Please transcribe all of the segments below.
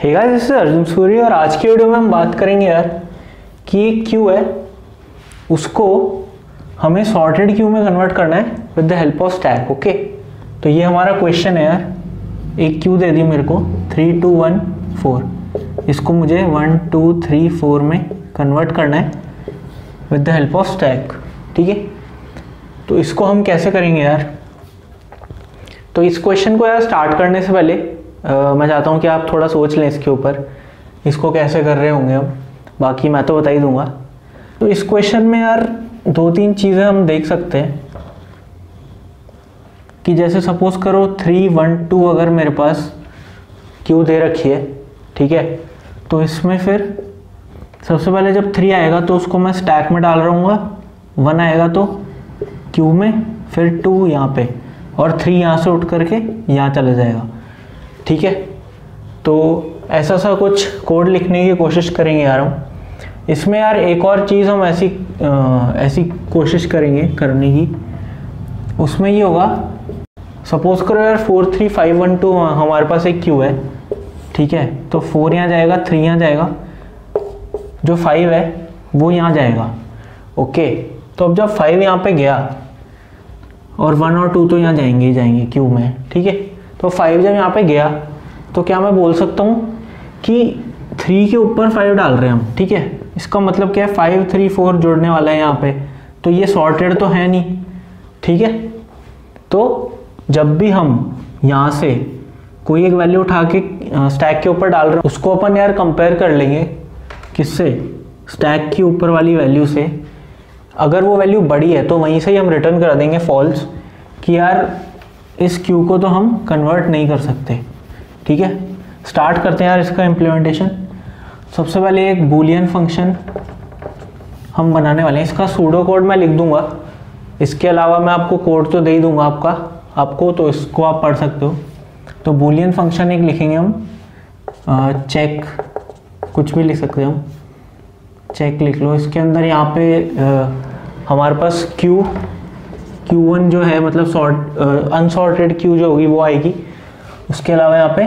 Hey guys, this is Arjun Suri और आज की वीडियो में हम बात करेंगे यार कि एक क्यू है उसको हमें सॉर्टेड क्यू में कन्वर्ट करना है with the help of stack. Okay, तो ये हमारा क्वेश्चन है यार। एक क्यू दे दी मेरे को 3 2 1 4, इसको मुझे 1 2 3 4 में कन्वर्ट करना है with the help of stack. ठीक है, तो इसको हम कैसे करेंगे यार? तो इस क्वेश्चन को यार स्टार्ट करने से पहले मैं चाहता हूँ कि आप थोड़ा सोच लें इसके ऊपर, इसको कैसे कर रहे होंगे हम, बाकी मैं तो बता ही दूंगा। तो इस क्वेश्चन में यार 2-3 चीज़ें हम देख सकते हैं कि जैसे सपोज करो 3 1 2 अगर मेरे पास क्यू दे रखी है, ठीक है, तो इसमें फिर सबसे पहले जब 3 आएगा तो उसको मैं स्टैक में डाल रहूँगा, 1 आएगा तो क्यू में, फिर 2 यहाँ पे और 3 यहाँ से उठ करके यहाँ चला जाएगा। ठीक है, तो ऐसा सा कुछ कोड लिखने की कोशिश करेंगे यार हम। इसमें यार एक और चीज़ हम ऐसी कोशिश करेंगे करने की, उसमें ये होगा, सपोज करो यार 4 3 5 1 2 हमारे पास एक क्यू है, ठीक है, तो 4 यहाँ जाएगा, 3 यहाँ जाएगा, जो 5 है वो यहाँ जाएगा। ओके, तो अब जब 5 यहाँ पे गया और 1 और 2 तो यहाँ जाएंगे ही जाएंगे क्यू में, ठीक है, तो 5 जब यहाँ पे गया तो क्या मैं बोल सकता हूँ कि 3 के ऊपर 5 डाल रहे हैं हम, ठीक है, इसका मतलब क्या है 5 3 4 जोड़ने वाला है यहाँ पे, तो ये सॉर्टेड तो है नहीं। ठीक है, तो जब भी हम यहाँ से कोई एक वैल्यू उठा के स्टैक के ऊपर डाल रहे हैं, उसको अपन यार कंपेयर कर लेंगे किससे, स्टैक की ऊपर वाली वैल्यू से। अगर वो वैल्यू बड़ी है तो वहीं से ही हम रिटर्न कर देंगे फॉल्स, कि यार इस क्यू को तो हम कन्वर्ट नहीं कर सकते। ठीक है, स्टार्ट करते हैं यार इसका इम्प्लीमेंटेशन। सबसे पहले एक बूलियन फंक्शन हम बनाने वाले हैं, इसका सूडो कोड मैं लिख दूंगा, इसके अलावा मैं आपको कोड तो दे ही दूंगा आपको, तो इसको आप पढ़ सकते हो। तो बूलियन फंक्शन एक लिखेंगे हम, चेक, कुछ भी लिख सकते हैं हम, चेक लिख लो। इसके अंदर यहाँ पे हमारे पास Q1 जो है, मतलब अनसॉर्टेड क्यू जो होगी वो आएगी। उसके अलावा यहाँ पे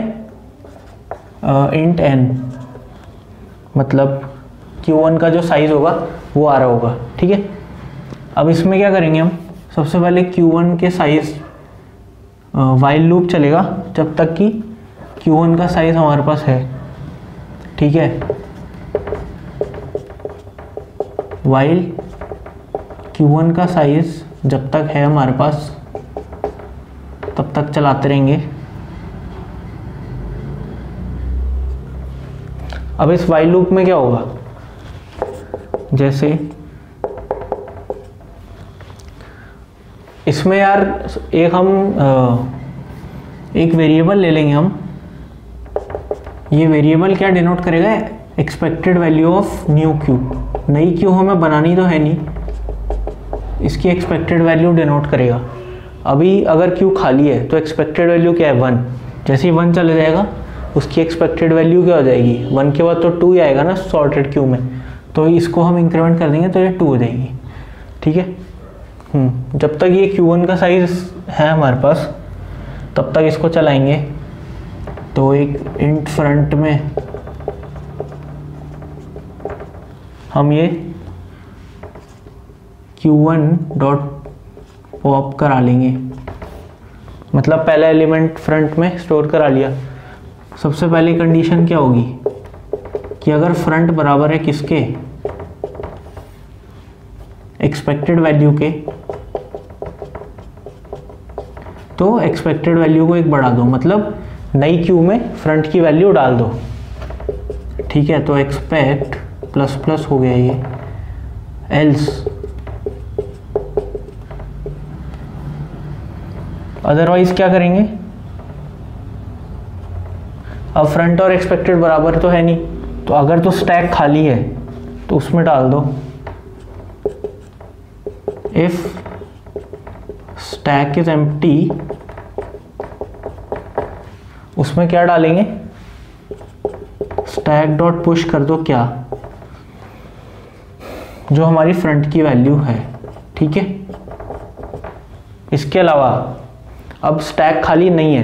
इंट n, मतलब Q1 का जो साइज होगा वो आ रहा होगा। ठीक है, अब इसमें क्या करेंगे हम, सबसे पहले Q1 के साइज वाइल लूप चलेगा जब तक कि Q1 का साइज हमारे पास है। ठीक है, वाइल Q1 का साइज जब तक है हमारे पास तब तक चलाते रहेंगे। अब इस वाइल लूप में क्या होगा, जैसे इसमें यार एक वेरिएबल ले लेंगे हम। ये वेरिएबल क्या डिनोट करेगा, expected value of new Q. नई क्यू हमें बनानी तो है नहीं, इसकी एक्सपेक्टेड वैल्यू डिनोट करेगा। अभी अगर क्यू खाली है तो एक्सपेक्टेड वैल्यू क्या है, 1। जैसे ही 1 चले जाएगा उसकी एक्सपेक्टेड वैल्यू क्या हो जाएगी, 1 के बाद तो 2 ही आएगा ना सॉर्टेड क्यू में, तो इसको हम इंक्रीमेंट कर देंगे तो ये 2 हो जाएगी। ठीक है, जब तक ये Q1 का साइज है हमारे पास तब तक इसको चलाएंगे। तो एक इंट फ्रंट में हम ये Q1 डॉट पॉप करा लेंगे, मतलब पहला एलिमेंट फ्रंट में स्टोर करा लिया। सबसे पहली कंडीशन क्या होगी कि अगर फ्रंट बराबर है किसके, एक्सपेक्टेड वैल्यू के, तो एक्सपेक्टेड वैल्यू को 1 बढ़ा दो, मतलब नई क्यू में फ्रंट की वैल्यू डाल दो। ठीक है, तो एक्सपेक्ट प्लस प्लस हो गया ये, एल्स अदरवाइज क्या करेंगे। अब फ्रंट और एक्सपेक्टेड बराबर तो है नहीं, तो अगर तो स्टैक खाली है तो उसमें डाल दो इफ स्टैक इज एम्प्टी। उसमें क्या डालेंगे, स्टैक डॉट पुश कर दो क्या, जो हमारी फ्रंट की वैल्यू है। ठीक है, इसके अलावा अब स्टैक खाली नहीं है,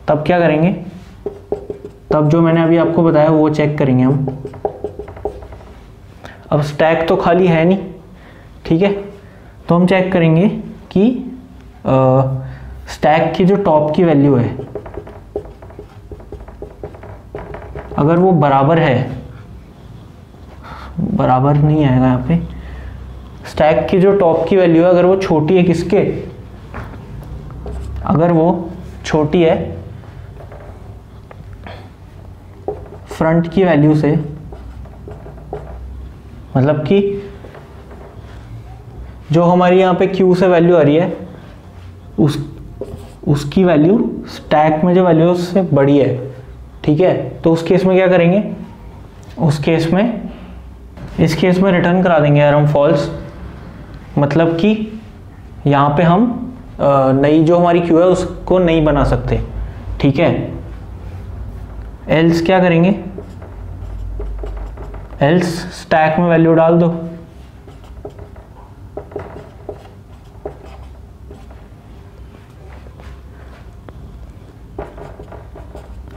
तब क्या करेंगे, तब जो मैंने अभी आपको बताया वो चेक करेंगे हम। अब स्टैक तो खाली है नहीं, ठीक है, तो हम चेक करेंगे कि स्टैक की जो टॉप की वैल्यू है अगर वो बराबर है, बराबर नहीं आएगा यहाँ पे, स्टैक की जो टॉप की वैल्यू है अगर वो छोटी है किसके, अगर वो छोटी है फ्रंट की वैल्यू से, मतलब कि जो हमारी यहाँ पे Q से वैल्यू आ रही है उसकी वैल्यू स्टैक में जो वैल्यू है उससे बड़ी है, ठीक है, तो उस केस में क्या करेंगे, उस केस में, इस केस में रिटर्न करा देंगे यार हम फॉल्स, मतलब कि यहाँ पे हम नई जो हमारी Q है उसको नहीं बना सकते, ठीक है। एल्स क्या करेंगे, एल्स स्टैक में वैल्यू डाल दो,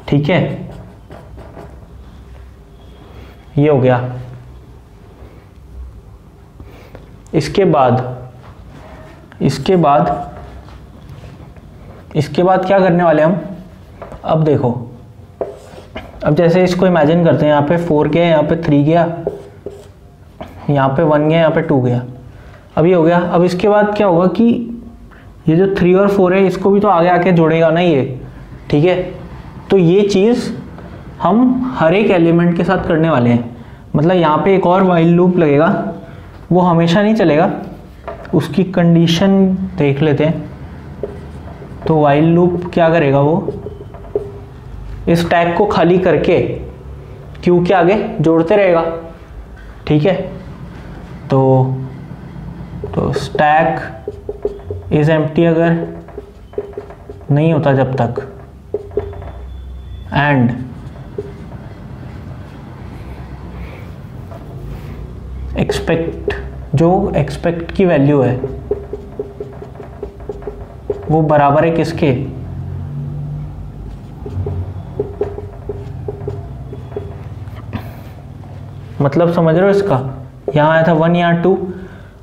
ठीक है, ये हो गया। इसके बाद क्या करने वाले हम, अब देखो, अब जैसे इसको इमेजिन करते हैं, यहाँ पे 4 गया, यहाँ पे 3 गया, यहाँ पे 1 गया, यहाँ पे 2 गया, अब ये हो गया। अब इसके बाद क्या होगा कि ये जो 3 और 4 है इसको भी तो आगे आके जोड़ेगा ना ये, ठीक है, तो ये चीज़ हम हर एक एलिमेंट के साथ करने वाले हैं। मतलब यहाँ पे एक और वाइल लूप लगेगा, वो हमेशा नहीं चलेगा, उसकी कंडीशन देख लेते हैं। तो वाइल लूप क्या करेगा, वो इस टैग को खाली करके Q के आगे जोड़ते रहेगा, ठीक है। तो स्टैक इज एम्प्टी अगर नहीं होता जब तक, एंड एक्सपेक्ट की वैल्यू है वो बराबर है किसके, मतलब समझ रहे हो इसका, यहाँ आया था 1, यहाँ 2,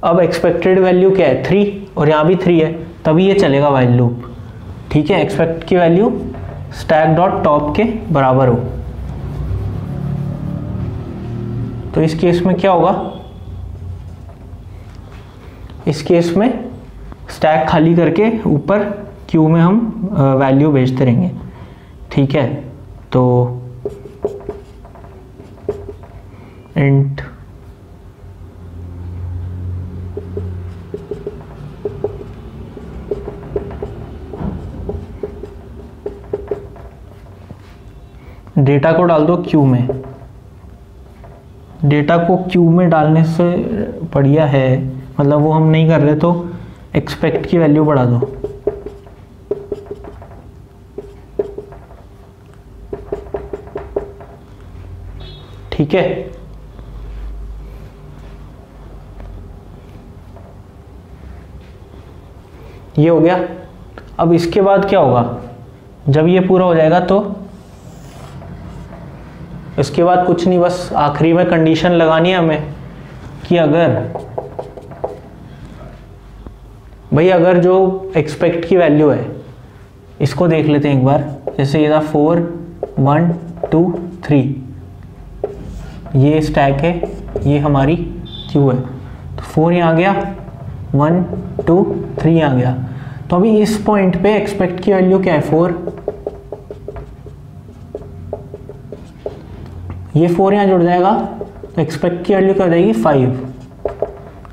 अब एक्सपेक्टेड वैल्यू क्या है 3 और यहाँ भी 3 है, तभी ये चलेगा वाइल लूप, ठीक है। एक्सपेक्ट की वैल्यू स्टैक डॉट टॉप के बराबर हो, तो इस केस में क्या होगा, इस केस में स्टैक खाली करके ऊपर Q में हम वैल्यू भेजते रहेंगे, ठीक है। तो इंट डेटा को डाल दो Q में, डेटा को Q में डालने से बढ़िया है, मतलब वो हम नहीं कर रहे तो एक्सपेक्ट की वैल्यू बढ़ा दो, ठीक है। ये हो गया। अब इसके बाद क्या होगा, जब ये पूरा हो जाएगा तो इसके बाद कुछ नहीं, बस आखिरी में कंडीशन लगानी है हमें कि अगर जो एक्सपेक्ट की वैल्यू है, इसको देख लेते हैं एक बार, जैसे ये था 4 1 2 3, ये स्टैक है, ये हमारी Q है, तो 4 यहाँ आ गया, 1 2 3 यहाँ आ गया, तो अभी इस पॉइंट पे एक्सपेक्ट की वैल्यू क्या है 4, ये 4 यहाँ जुड़ जाएगा तो एक्सपेक्ट की वैल्यू क्या हो जाएगी 5,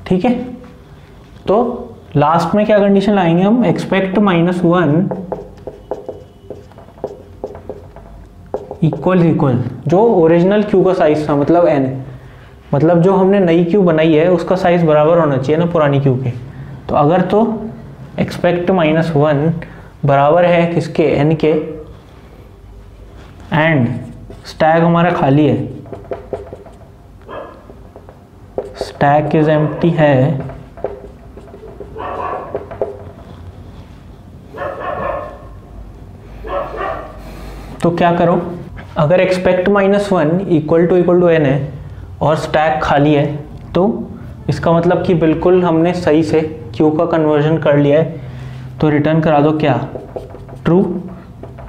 ठीक है। तो लास्ट में क्या कंडीशन लाएंगे हम, एक्सपेक्ट -1 इक्वल जो ओरिजिनल Q का साइज था, मतलब n, मतलब जो हमने नई Q बनाई है उसका साइज बराबर होना चाहिए ना पुरानी Q के, तो अगर तो एक्सपेक्ट -1 बराबर है किसके, n के, एंड स्टैक हमारा खाली है, स्टैक इज एम्प्टी है, तो क्या करो, अगर एक्सपेक्ट -1 इक्वल टू n है और स्टैक खाली है तो इसका मतलब कि बिल्कुल हमने सही से क्यू का कन्वर्जन कर लिया है। तो रिटर्न करा दो क्या, ट्रू,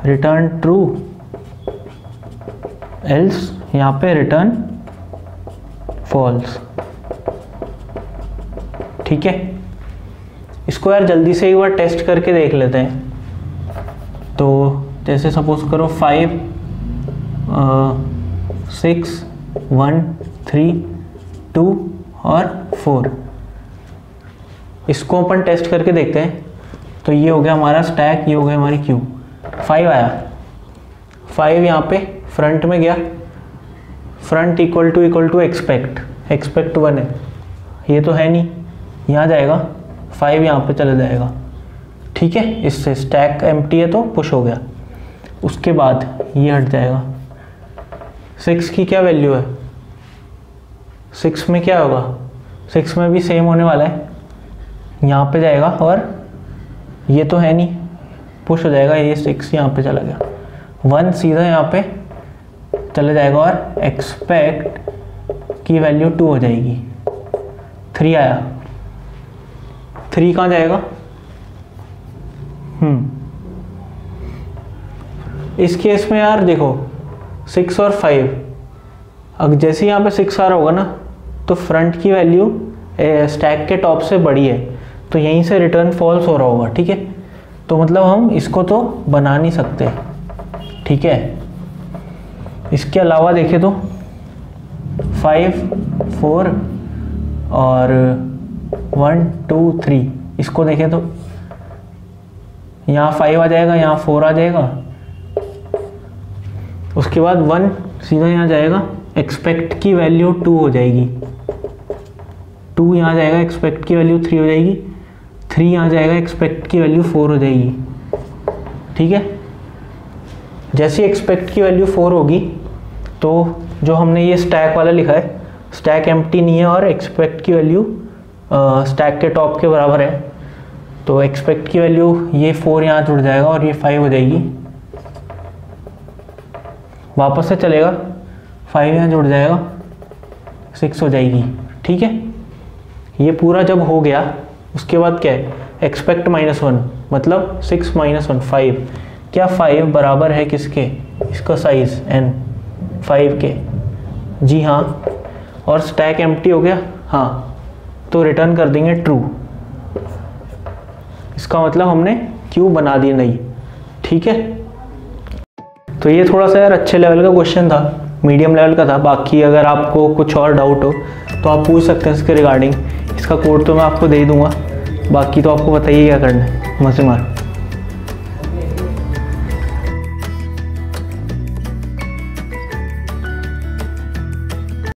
रिटर्न ट्रू, एल्स यहाँ पे रिटर्न फॉल्स। ठीक है, इसको यार जल्दी से एक बार टेस्ट करके देख लेते हैं। तो जैसे सपोज करो 5 6 1 3 2 और 4, इसको अपन टेस्ट करके देखते हैं। तो ये हो गया हमारा स्टैक, ये हो गया हमारी क्यू। 5 आया, 5 यहाँ पे फ्रंट में गया, फ्रंट इक्वल टू एक्सपेक्ट 1 है, ये तो है नहीं, यहाँ जाएगा 5 यहाँ पे चला जाएगा। ठीक है, इससे स्टैक एम्प्टी है तो पुश हो गया। उसके बाद ये हट जाएगा। 6 की क्या वैल्यू है, 6 में क्या होगा, 6 में भी सेम होने वाला है, यहाँ पे जाएगा और ये तो है नहीं, पुश हो जाएगा, ये 6 यहाँ पे चला गया। 1 सीधा यहाँ पे चला जाएगा और एक्सपेक्ट की वैल्यू 2 हो जाएगी। 3 आया, 3 कहाँ जाएगा, इस केस में यार देखो 6 और 5, अब जैसे यहाँ पे 6 आ रहा होगा ना तो फ्रंट की वैल्यू स्टैक के टॉप से बड़ी है, तो यहीं से रिटर्न फॉल्स हो रहा होगा। ठीक है, तो मतलब हम इसको तो बना नहीं सकते। ठीक है, इसके अलावा देखें तो 5 4 और 1 2 3, इसको देखें तो यहाँ 5 आ जाएगा, यहाँ 4 आ जाएगा, उसके बाद 1 सीधा यहाँ जाएगा, एक्सपेक्ट की वैल्यू 2 हो जाएगी, 2 यहाँ जाएगा, एक्सपेक्ट की वैल्यू 3 हो जाएगी, 3 यहाँ जाएगा, एक्सपेक्ट की वैल्यू 4 हो जाएगी। ठीक है, जैसे एक्सपेक्ट की वैल्यू 4 होगी तो जो हमने ये स्टैक वाला लिखा है, स्टैक एम्प्टी नहीं है और एक्सपेक्ट की वैल्यू स्टैक के टॉप के बराबर है, तो एक्सपेक्ट की वैल्यू ये 4 यहाँ जुड़ जाएगा और ये 5 हो जाएगी, वापस से चलेगा, 5 यहाँ जुड़ जाएगा, 6 हो जाएगी। ठीक है, ये पूरा जब हो गया उसके बाद क्या है, एक्सपेक्ट -1 मतलब 6 - 1 5, क्या 5 बराबर है किसके, इसका साइज n 5 के, जी हाँ, और स्टैक एम्प्टी हो गया, हाँ, तो रिटर्न कर देंगे ट्रू। इसका मतलब हमने क्यू बना दी नहीं। ठीक है, तो ये थोड़ा सा यार अच्छे लेवल का क्वेश्चन था, मीडियम लेवल का था। बाकी अगर आपको कुछ और डाउट हो तो आप पूछ सकते हैं इसके रिगार्डिंग, इसका कोड तो मैं आपको दे दूंगा, बाकी तो आपको बताइए क्या करना है, मजे मार।